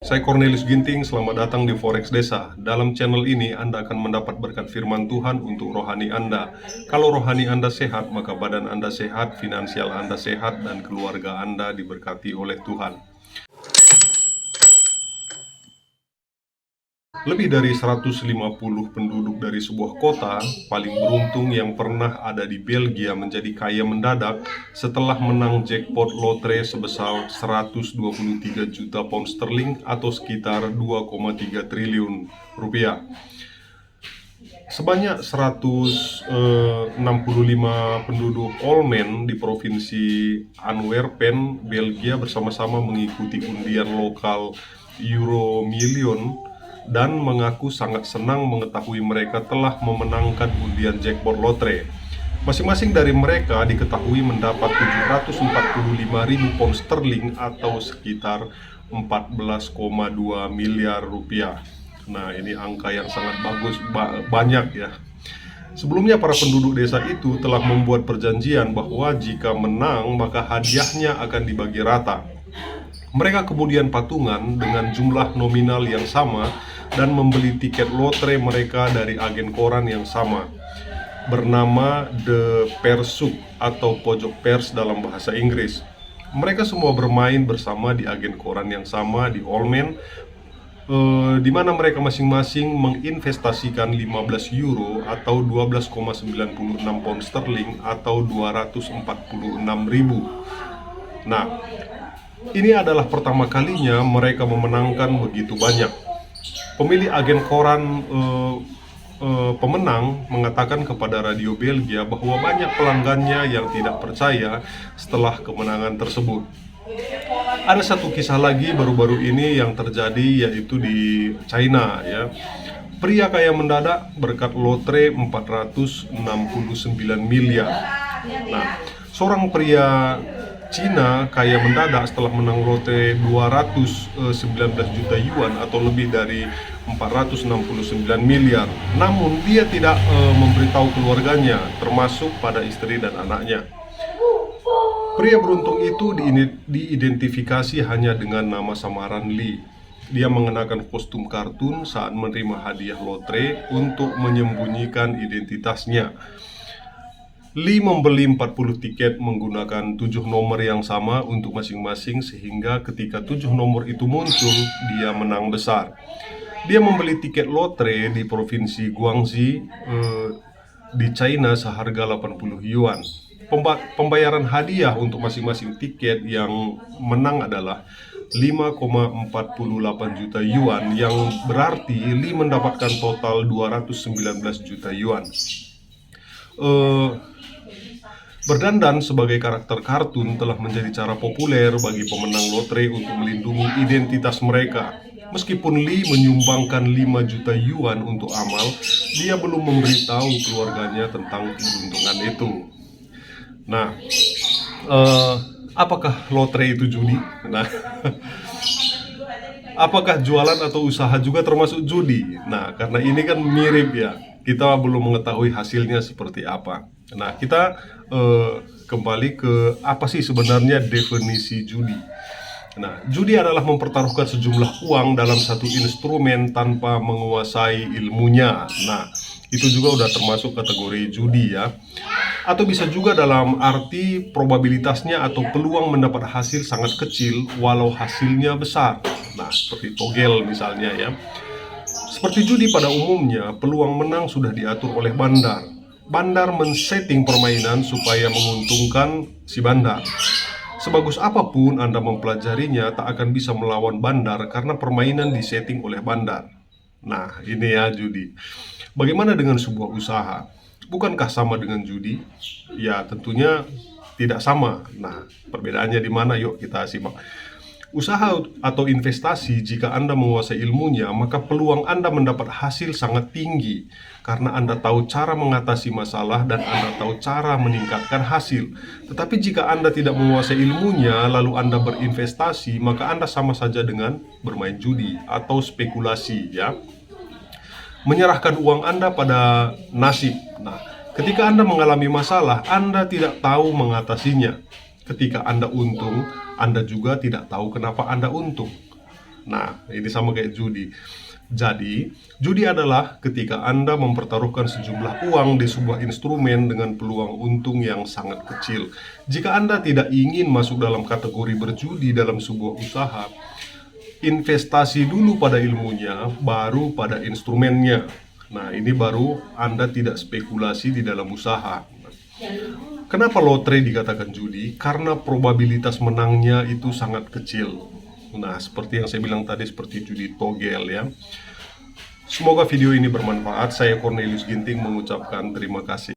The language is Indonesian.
Saya Cornelius Ginting, selamat datang di Forex Desa. Dalam channel ini Anda akan mendapat berkat firman Tuhan untuk rohani Anda. Kalau rohani Anda sehat, maka badan Anda sehat, finansial Anda sehat, dan keluarga Anda diberkati oleh Tuhan. Lebih dari 150 penduduk dari sebuah kota paling beruntung yang pernah ada di Belgia menjadi kaya mendadak setelah menang jackpot lotre sebesar 123 juta pound sterling atau sekitar 2,3 triliun rupiah. Sebanyak 165 penduduk Olmen di provinsi Antwerpen, Belgia bersama-sama mengikuti undian lokal Euromillion dan mengaku sangat senang mengetahui mereka telah memenangkan undian jackpot lotre. Masing-masing dari mereka diketahui mendapat 745.000 pound sterling atau sekitar 14,2 miliar rupiah. Nah, ini angka yang sangat bagus, banyak ya. Sebelumnya para penduduk desa itu telah membuat perjanjian bahwa jika menang maka hadiahnya akan dibagi rata. Mereka kemudian patungan dengan jumlah nominal yang sama dan membeli tiket lotre mereka dari agen koran yang sama, bernama The Persuk atau pojok pers dalam bahasa Inggris. Mereka semua bermain bersama di agen koran yang sama di Olmen, di mana mereka masing-masing menginvestasikan 15 euro atau 12,96 pound sterling atau 246.000. Nah, ini adalah pertama kalinya mereka memenangkan begitu banyak. Pemilik agen koran pemenang mengatakan kepada radio Belgia bahwa banyak pelanggannya yang tidak percaya setelah kemenangan tersebut. Ada satu kisah lagi baru-baru ini yang terjadi, yaitu di China ya. Pria kaya mendadak berkat lotre 469 miliar. Nah, seorang pria Cina kaya mendadak setelah menang lotre 219 juta yuan atau lebih dari 469 miliar. Namun dia tidak memberitahu keluarganya, termasuk pada istri dan anaknya. Pria beruntung itu diidentifikasi hanya dengan nama samaran Lee. Dia mengenakan kostum kartun saat menerima hadiah lotre untuk menyembunyikan identitasnya. Lee membeli 40 tiket menggunakan 7 nomor yang sama untuk masing-masing, sehingga ketika 7 nomor itu muncul, dia menang besar. Dia membeli tiket lotre di provinsi Guangxi di China seharga 80 yuan. Pembayaran hadiah untuk masing-masing tiket yang menang adalah 5,48 juta yuan, yang berarti Lee mendapatkan total 219 juta yuan. Berdandan sebagai karakter kartun telah menjadi cara populer bagi pemenang lotre untuk melindungi identitas mereka. Meskipun Lee menyumbangkan 5 juta yuan untuk amal, dia belum memberitahu keluarganya tentang keuntungan itu. Nah, apakah lotre itu judi? Nah, apakah jualan atau usaha juga termasuk judi? Nah, karena ini kan mirip ya, kita belum mengetahui hasilnya seperti apa. Nah, kita kembali ke apa sih sebenarnya definisi judi. Nah, judi adalah mempertaruhkan sejumlah uang dalam satu instrumen tanpa menguasai ilmunya. Nah, itu juga udah termasuk kategori judi ya. Atau bisa juga dalam arti probabilitasnya atau peluang mendapat hasil sangat kecil walau hasilnya besar. Nah, seperti togel misalnya ya. Seperti judi pada umumnya, peluang menang sudah diatur oleh bandar. Bandar men-setting permainan supaya menguntungkan si bandar. Sebagus apapun Anda mempelajarinya, tak akan bisa melawan bandar karena permainan disetting oleh bandar. Nah, ini ya judi. Bagaimana dengan sebuah usaha? Bukankah sama dengan judi? Ya, tentunya tidak sama. Nah, perbedaannya di mana? Yuk kita simak. Usaha atau investasi, jika Anda menguasai ilmunya, maka peluang Anda mendapat hasil sangat tinggi karena Anda tahu cara mengatasi masalah dan Anda tahu cara meningkatkan hasil. Tetapi jika Anda tidak menguasai ilmunya lalu Anda berinvestasi, maka Anda sama saja dengan bermain judi atau spekulasi ya. Menyerahkan uang Anda pada nasib. Nah, ketika Anda mengalami masalah, Anda tidak tahu mengatasinya. Ketika Anda untung, Anda juga tidak tahu kenapa Anda untung. Nah, ini sama kayak judi. Jadi, judi adalah ketika Anda mempertaruhkan sejumlah uang di sebuah instrumen dengan peluang untung yang sangat kecil. Jika Anda tidak ingin masuk dalam kategori berjudi dalam sebuah usaha, investasi dulu pada ilmunya, baru pada instrumennya. Nah, ini baru Anda tidak spekulasi di dalam usaha. Kenapa lotre dikatakan judi? Karena probabilitas menangnya itu sangat kecil. Nah, seperti yang saya bilang tadi, seperti judi togel ya. Semoga video ini bermanfaat. Saya Cornelius Ginting mengucapkan terima kasih.